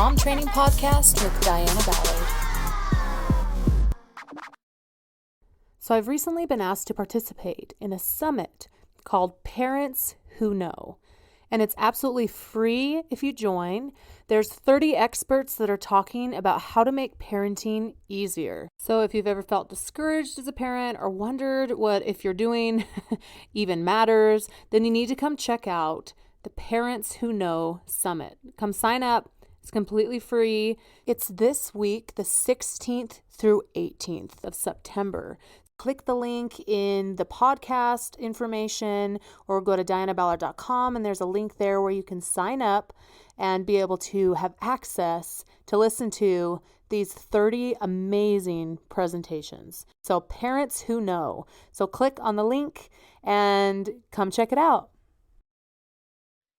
Mom Training Podcast with Diana Ballard. So I've recently been asked to participate in a summit called Parents Who Know. And it's absolutely free if you join. There's 30 experts that are talking about how to make parenting easier. So if you've ever felt discouraged as a parent or wondered what if you're doing even matters, then you need to come check out the Parents Who Know Summit. Come sign up. It's completely free. It's this week, the 16th through 18th of September. Click the link in the podcast information or go to dianaballard.com, and there's a link there where you can sign up and be able to have access to listen to these 30 amazing presentations. So Parents Who Know. So click on the link and come check it out.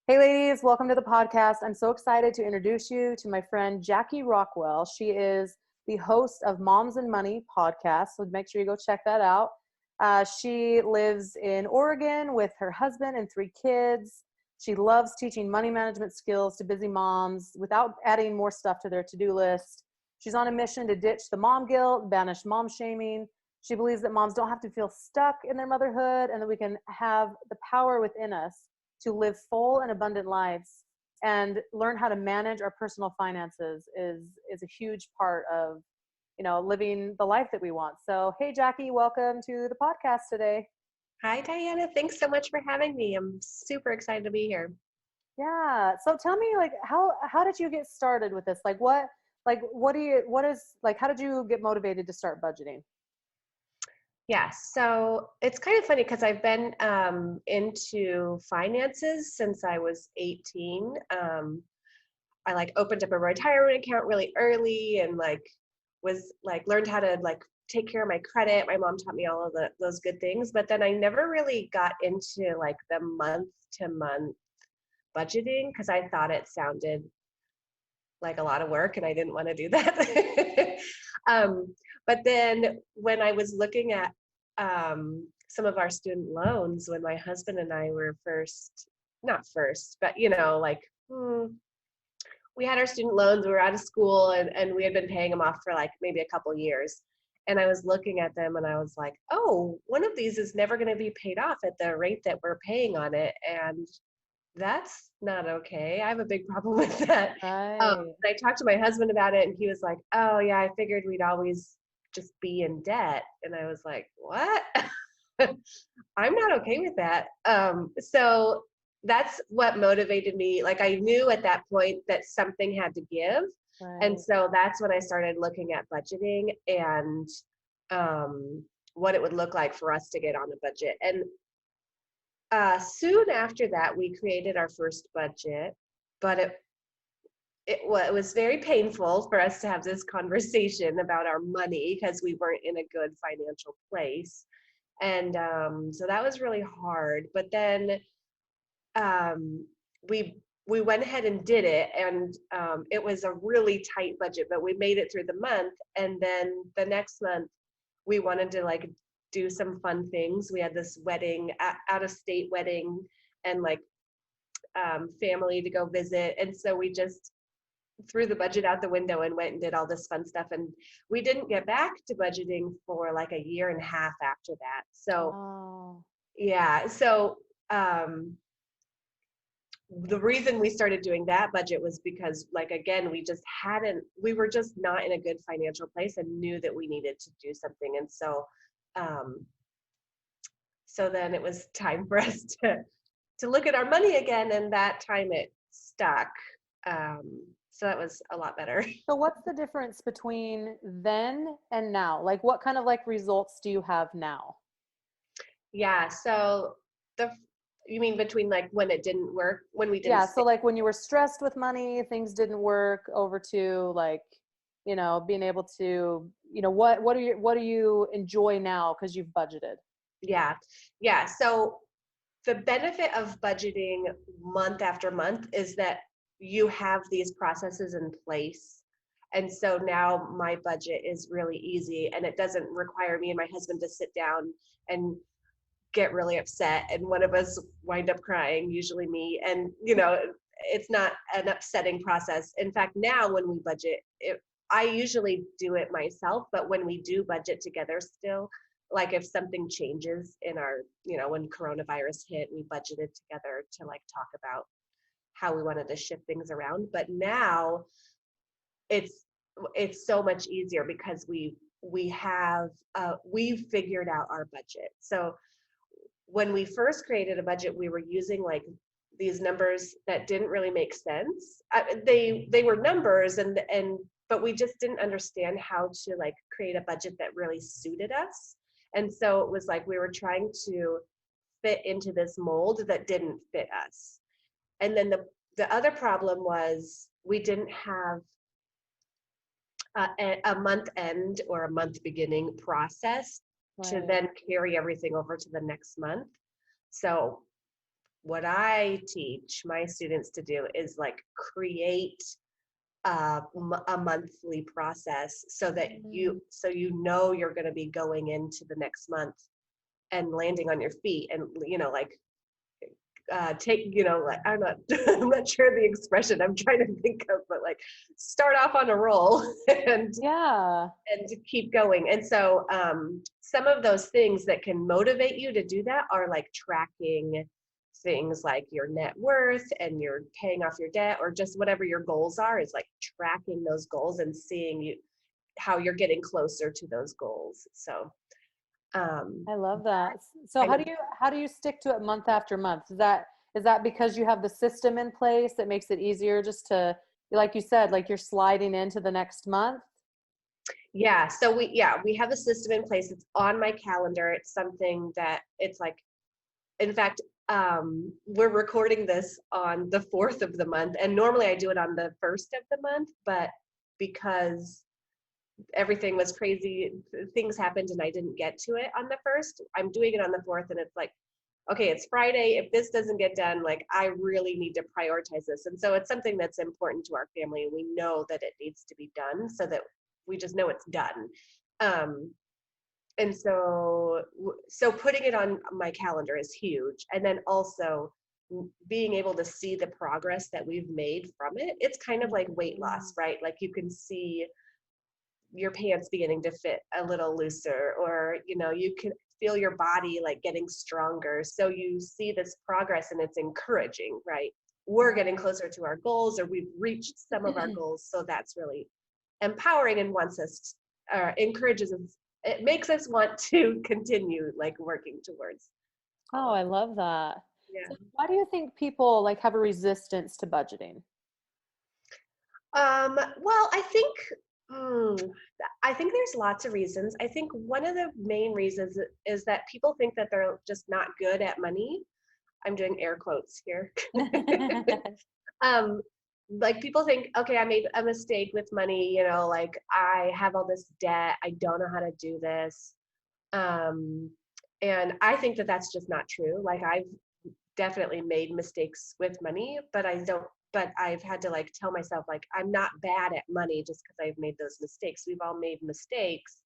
Hey ladies, welcome to the podcast. I'm so excited to introduce you to my friend Jackie Rockwell. She is the host of Moms and Money podcast, so make sure you go check that out. She lives in Oregon with her husband and 3 kids. She loves teaching money management skills to busy moms without adding more stuff to their to-do list. She's on a mission to ditch the mom guilt, banish mom shaming. She believes that moms don't have to feel stuck in their motherhood and that we can have the power within us to live full and abundant lives. And learn how to manage our personal finances is a huge part of, living the life that we want. So, hey, Jackie, welcome to the podcast today. Hi, Diana. Thanks so much for having me. I'm super excited to be here. Yeah. So tell me, how did you get started with this? How did you get motivated to start budgeting? Yeah, so it's kind of funny because I've been into finances since I was 18. I opened up a retirement account really early and learned how to take care of my credit. My mom taught me all of those good things, but then I never really got into the month to month budgeting because I thought it sounded like a lot of work and I didn't want to do that. But then when I was looking at some of our student loans, when my husband and I were not first, but we had our student loans, we were out of school and we had been paying them off for maybe a couple years. And I was looking at them and I was like, oh, one of these is never going to be paid off at the rate that we're paying on it. And that's not okay. I have a big problem with that. Right. I talked to my husband about it and he was like, oh yeah, I figured we'd always just be in debt. And I was like, what? I'm not okay with that. So that's what motivated me. I knew at that point that something had to give. Right. And so that's when I started looking at budgeting and what it would look like for us to get on a budget. And soon after that, we created our first budget, but it was very painful for us to have this conversation about our money because we weren't in a good financial place. And so that was really hard. But then we went ahead and did it. And it was a really tight budget, but we made it through the month. And then the next month, we wanted to do some fun things. We had this wedding, out of state wedding, and family to go visit. And so we just threw the budget out the window and went and did all this fun stuff. And we didn't get back to budgeting for a year and a half after that. So, yeah. So, the reason we started doing that budget was because again, we were just not in a good financial place and knew that we needed to do something. And so, so then it was time for us to look at our money again. And that time it stuck. So that was a lot better. So what's the difference between then and now? What kind of results do you have now? Yeah. So you mean between when it didn't work, when we didn't? Yeah. So when you were stressed with money, things didn't work, over to being able to, what do you enjoy now because you've budgeted? Yeah. Yeah. So the benefit of budgeting month after month is that you have these processes in place. And so now my budget is really easy and it doesn't require me and my husband to sit down and get really upset and one of us wind up crying, usually me, and it's not an upsetting process. In fact, now when we budget, I usually do it myself, but when we do budget together still, like if something changes in our, when coronavirus hit, we budgeted together to like talk about how we wanted to shift things around. But now it's so much easier because we figured out our budget. So when we first created a budget, we were using like these numbers that didn't really make sense. They were numbers, but we just didn't understand how to like create a budget that really suited us. And so it was like we were trying to fit into this mold that didn't fit us. And then the other problem was we didn't have a month end or a month beginning process to Right. then carry everything over to the next month. So what I teach my students to do is like create a monthly process so that you're going to be going into the next month and landing on your feet, and like take, like I'm not sure the expression I'm trying to think of, but like start off on a roll and Yeah. to keep going. And so some of those things that can motivate you to do that are like tracking things like your net worth and you're paying off your debt, or just whatever your goals are, is like tracking those goals and seeing how you're getting closer to those goals. So I love that. So kind how of, do you stick to it month after month? Is that because you have the system in place that makes it easier just to, like you said, like you're sliding into the next month? yeah, so we have a system in place. It's on my calendar. It's something that it's like, in fact, we're recording this on the 4th of the month, and normally I do it on the 1st of the month, but because everything was crazy, things happened and I didn't get to it on the 1st, I'm doing it on the 4th, and it's like, okay, it's Friday. If this doesn't get done, like I really need to prioritize this. And so it's something that's important to our family, and we know that it needs to be done, so that we just know it's done. And so putting it on my calendar is huge. And then also being able to see the progress that we've made from it. It's kind of like weight loss, right? Like you can see your pants beginning to fit a little looser, or you can feel your body like getting stronger. So you see this progress and it's encouraging, right? We're getting closer to our goals, or we've reached some of our goals. So that's really empowering and encourages us. It makes us want to continue like working towards Oh, all of I it. love that. So Yeah. why do you think people like have a resistance to budgeting? Well, hmm, I think there's lots of reasons. I think one of the main reasons is that people think that they're just not good at money. I'm doing air quotes here. um, like people think, okay, I made a mistake with money, like I have all this debt, I don't know how to do this. Um, and I think that that's just not true. Like I've definitely made mistakes with money, but I've had to like tell myself, like, I'm not bad at money just because I've made those mistakes. We've all made mistakes.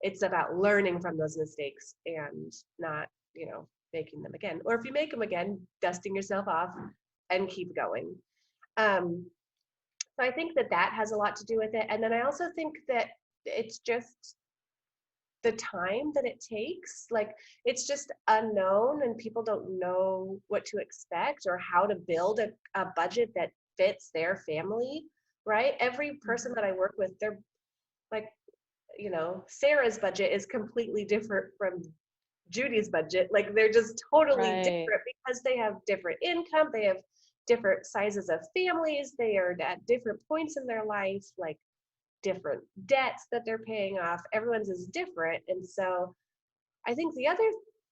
It's about learning from those mistakes and not, making them again. Or if you make them again, dusting yourself off and keep going. Um, so I think that that has a lot to do with it. And then I also think that it's just the time that it takes. Like it's just unknown and people don't know what to expect or how to build a budget that fits their family, right? Every person that I work with, they're like, Sarah's budget is completely different from Judy's budget. Like they're just totally Right. different because they have different income, they have different sizes of families, they are at different points in their life, like different debts that they're paying off. Everyone's is different. And so I think the other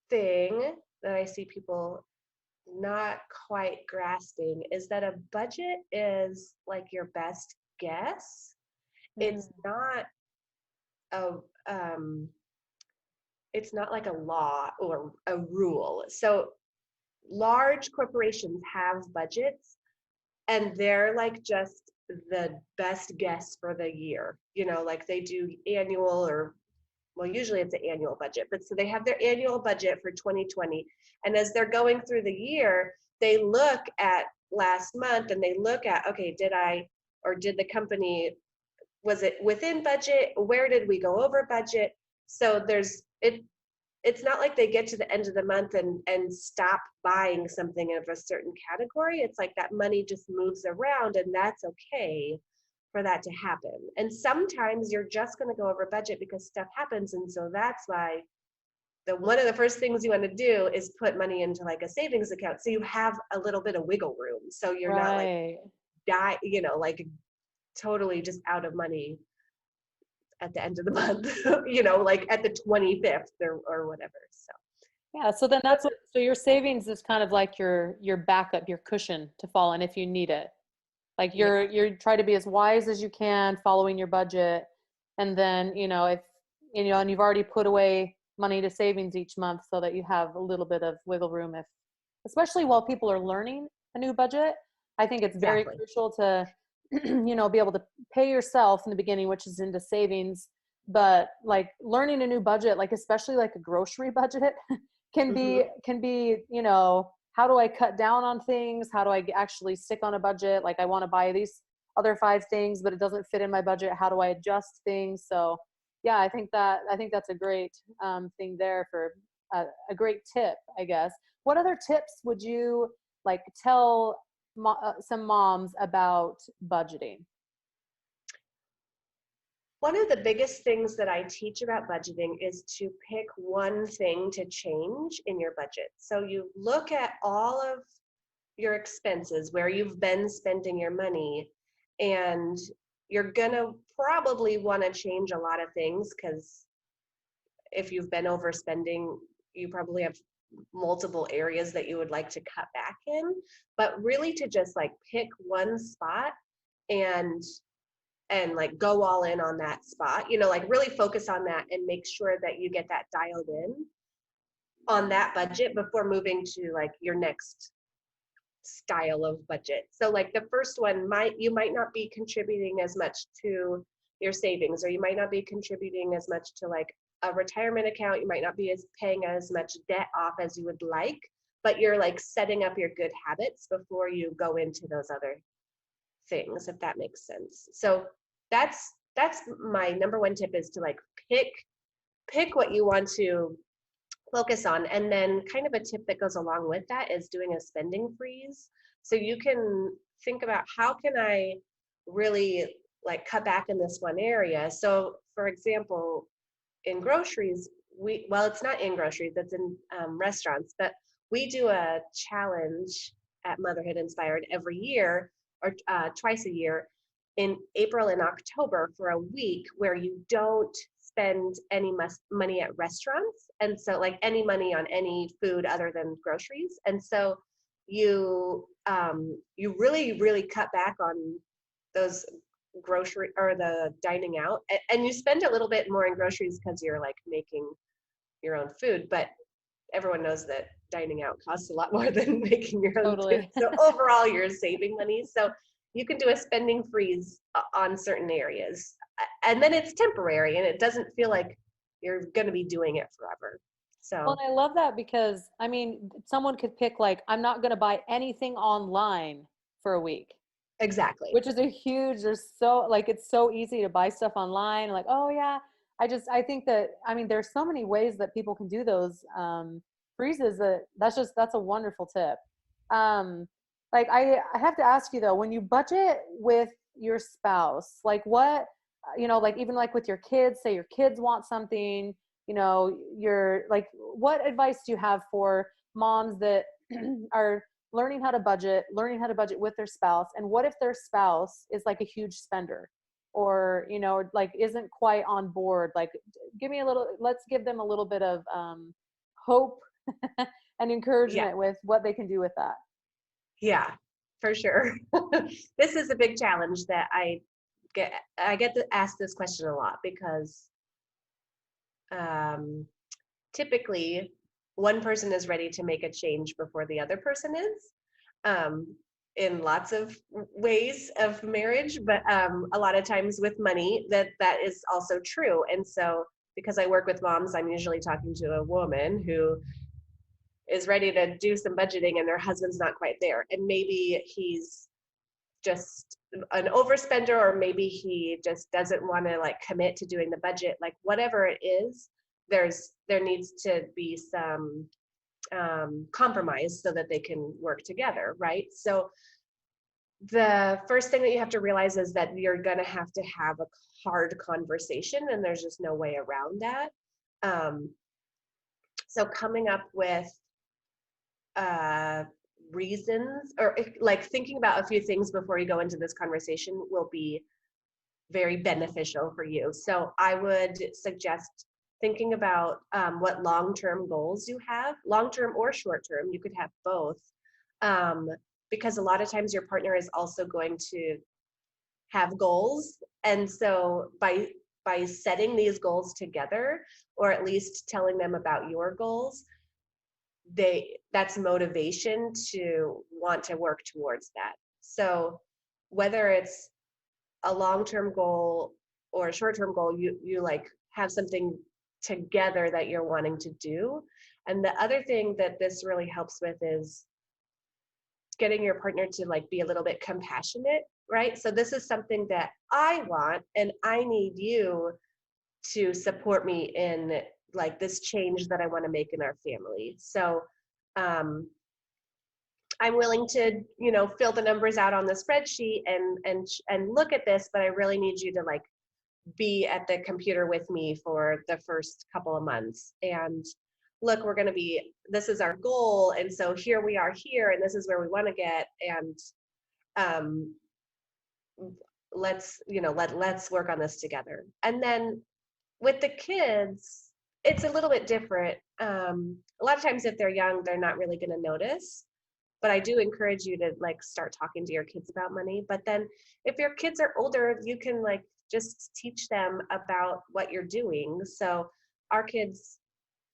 thing that I see people not quite grasping is that a budget is like your best guess. Mm, It's not a it's not like a law or a rule. So large corporations have budgets and they're like just the best guess for the year. Like they do annual, or well, usually it's an annual budget, but so they have their annual budget for 2020. And as they're going through the year, they look at last month and they look at, okay, did the company, was it within budget? Where did we go over budget? So it's not like they get to the end of the month and stop buying something of a certain category. It's like that money just moves around, and that's okay for that to happen. And sometimes you're just going to go over budget because stuff happens. And so that's why one of the first things you want to do is put money into like a savings account. So you have a little bit of wiggle room. So you're not like Right. like totally just out of money at the end of the month, like at the 25th or whatever. So Yeah, so then that's what, so your savings is kind of like your backup, your cushion to fall in if you need it. Like yeah, you're try to be as wise as you can following your budget. And then, if and you've already put away money to savings each month so that you have a little bit of wiggle room if especially while people are learning a new budget. I think it's very exactly. crucial to be able to pay yourself in the beginning, which is into savings, but like learning a new budget, like especially like a grocery budget can Hmm. be how do I cut down on things, how do I actually stick on a budget, like I want to buy these other 5 things but it doesn't fit in my budget, how do I adjust things? So yeah, I think that's a great thing there for a great tip, I guess. What other tips would you like tell some moms about budgeting? One of the biggest things that I teach about budgeting is to pick one thing to change in your budget. So you look at all of your expenses, where you've been spending your money, and you're gonna probably want to change a lot of things because if you've been overspending, you probably have multiple areas that you would like to cut back in. But really to just like pick one spot and like go all in on that spot, like really focus on that and make sure that you get that dialed in on that budget before moving to like your next style of budget. So like the first one you might not be contributing as much to your savings, or you might not be contributing as much to like a retirement account. You might not be as paying as much debt off as you would like, but you're like setting up your good habits before you go into those other things, if that makes sense. So that's my number one tip, is to like pick what you want to focus on. And then kind of a tip that goes along with that is doing a spending freeze. So you can think about, how can I really like cut back in this one area? So for example, in groceries, it's not in groceries, it's in restaurants, but we do a challenge at Motherhood Inspired every year, or twice a year, in April and October, for a week where you don't spend any money at restaurants, and so like any money on any food other than groceries. And so you really cut back on those grocery or the dining out, and you spend a little bit more in groceries because you're like making your own food, but everyone knows that dining out costs a lot more than making your own food. Totally. So overall, you're saving money. So you can do a spending freeze on certain areas, and then it's temporary, and it doesn't feel like you're going to be doing it forever. Well, So and I love that because I mean, someone could pick like, I'm not going to buy anything online for a week, exactly. which is a huge, there's so like, it's so easy to buy stuff online. Like, oh yeah, I think that, I mean, there's so many ways that people can do those freezes that's a wonderful tip. Like I have to ask you though, when you budget with your spouse, like what, like even like with your kids, say your kids want something, you're like, what advice do you have for moms that are learning how to budget with their spouse? And what if their spouse is like a huge spender, or like isn't quite on board? Like let's give them a little bit of hope and Yeah. encouragement with what they can do with that. Yeah, for sure. This is a big challenge that I get to ask this question a lot, because um, typically one person is ready to make a change before the other person is, um, in lots of ways of marriage, but a lot of times with money, that is also true. And so because I work with moms, I'm usually talking to a woman who is ready to do some budgeting and their husband's not quite there. And maybe he's just an overspender, or maybe he just doesn't want to like commit to doing the budget. Like whatever it is, there needs to be some compromise so that they can work together, right? So the first thing that you have to realize is that you're going to have a hard conversation, and there's just no way around that. So coming up with reasons, or like thinking about a few things before you go into this conversation, will be very beneficial for you. So I would suggest thinking about what long-term goals you have, long-term or short-term. You could have both, because a lot of times your partner is also going to have goals, and so by setting these goals together, or at least telling them about your goals, that's motivation to want to work towards that. So whether it's a long-term goal or a short-term goal, you like have something together that you're wanting to do. And the other thing that this really helps with is getting your partner to like be a little bit compassionate, right? So this is something that I want, and I need you to support me in like this change that I want to make in our family. So I'm willing to, fill the numbers out on the spreadsheet and look at this, but I really need you to like be at the computer with me for the first couple of months. And look, this is our goal. And so here we are here, and this is where we want to get. And let's work on this together. And then with the kids, it's a little bit different. A lot of times if they're young, they're not really going to notice. But I do encourage you to like start talking to your kids about money. But then if your kids are older, you can like just teach them about what you're doing. So our kids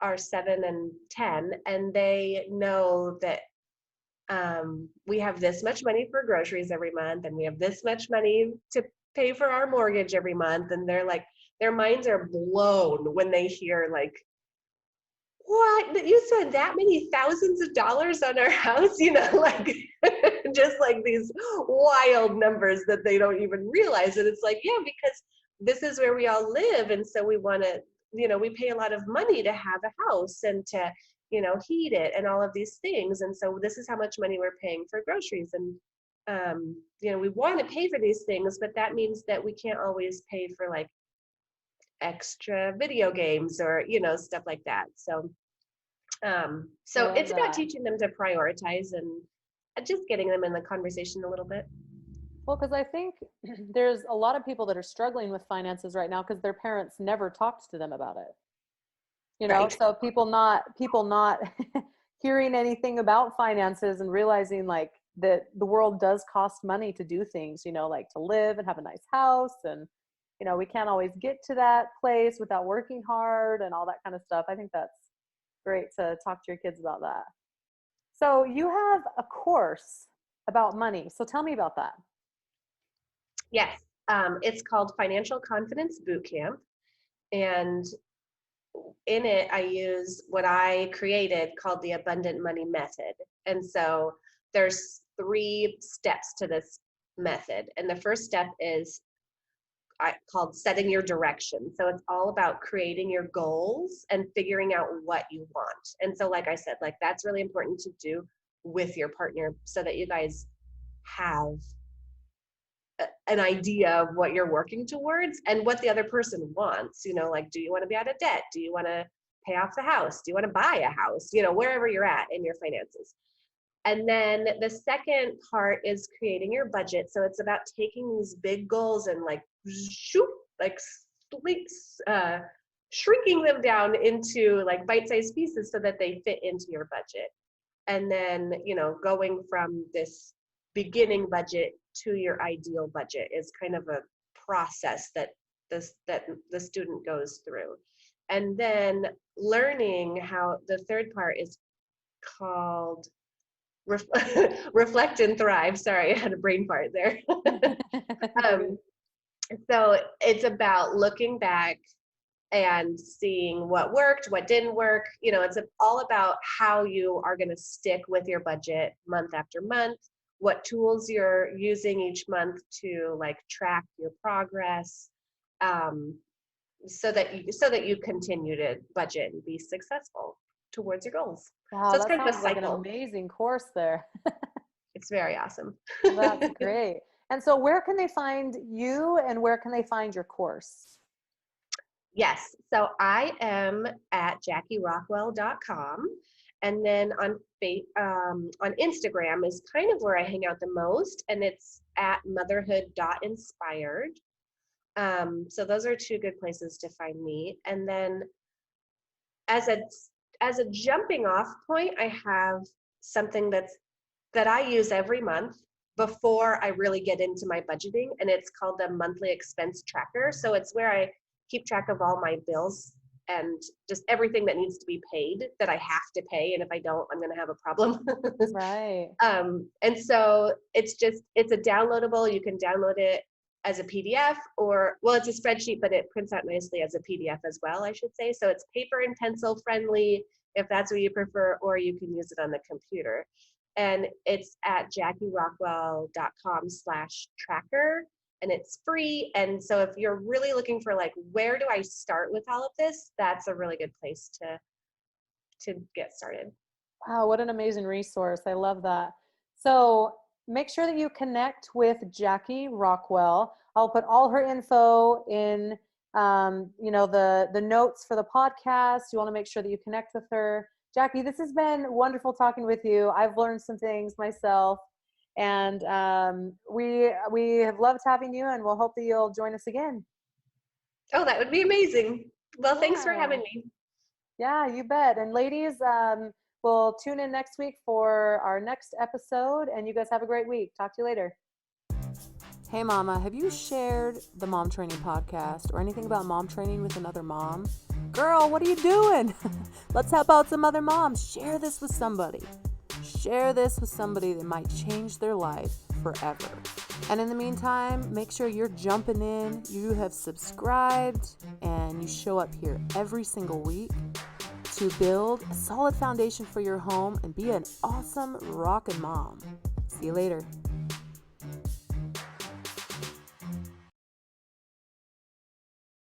are 7 and 10, and they know that we have this much money for groceries every month, and we have this much money to pay for our mortgage every month. And they're like, their minds are blown when they hear like, what, you spent that many thousands of dollars on our house, like just like these wild numbers that they don't even realize. And it's like, yeah, because this is where we all live. And so we want to, we pay a lot of money to have a house and to, heat it and all of these things. And so this is how much money we're paying for groceries. And, we want to pay for these things, but that means that we can't always pay for like extra video games or, stuff like that. So it's about teaching them to prioritize and just getting them in the conversation a little bit. Well, because I think there's a lot of people that are struggling with finances right now because their parents never talked to them about it. Right. So people not hearing anything about finances and realizing like that the world does cost money to do things, like to live and have a nice house, and we can't always get to that place without working hard and all that kind of stuff. I think that's great to talk to your kids about that. So you have a course about money. So tell me about that. Yes. It's called Financial Confidence Bootcamp. And in it, I use what I created called the Abundant Money Method. And so there's 3 steps to this method. And the first step is called setting your direction. So it's all about creating your goals and figuring out what you want. And so, like I said, like that's really important to do with your partner so that you guys have an idea of what you're working towards and what the other person wants. Like, do you want to be out of debt? Do you want to pay off the house? Do you want to buy a house? Wherever you're at in your finances. And then the second part is creating your budget. So it's about taking these big goals and like shrinking them down into like bite-sized pieces so that they fit into your budget. And then, going from this beginning budget to your ideal budget is kind of a process that the student goes through. And then learning how the third part is called reflect and thrive. Sorry, I had a brain fart there. So it's about looking back and seeing what worked, what didn't work. It's all about how you are going to stick with your budget month after month, what tools you're using each month to like track your progress, so that you continue to budget and be successful towards your goals. Wow, So it's that kind of a sounds like an cycle. amazing course there. It's very awesome. That's great. And so where can they find you and where can they find your course? Yes. So I am at JackieRockwell.com. And then on Instagram is kind of where I hang out the most, and it's at motherhood.inspired. So those are two good places to find me. And then as a as a jumping off point, I have something that I use every month before I really get into my budgeting, and it's called the monthly expense tracker. So it's where I keep track of all my bills and just everything that needs to be paid that I have to pay, and if I don't, I'm going to have a problem. Right. And so it's a downloadable. You can download it as a PDF, or well, it's a spreadsheet, but it prints out nicely as a PDF as well, I should say. So it's paper and pencil friendly if that's what you prefer, or you can use it on the computer. And it's at JackieRockwell.com/tracker, and it's free. And so if you're really looking for like, where do I start with all of this, that's a really good place to get started. Wow, what an amazing resource. I love that. So make sure that you connect with Jackie Rockwell. I'll put all her info in the notes for the podcast. You want to make sure that you connect with her. Jackie, this has been wonderful talking with you. I've learned some things myself, and we have loved having you, and we'll hope that you'll join us again. Oh, that would be amazing. Well, thanks for having me. Yeah, you bet. And ladies, we'll tune in next week for our next episode, and you guys have a great week. Talk to you later. Hey mama, have you shared the Mom Training podcast or anything about mom training with another mom? Girl, what are you doing? Let's help out some other moms. Share this with somebody. Share this with somebody that might change their life forever. And in the meantime, make sure you're jumping in, you have subscribed, and you show up here every single week to build a solid foundation for your home and be an awesome rockin' mom. See you later.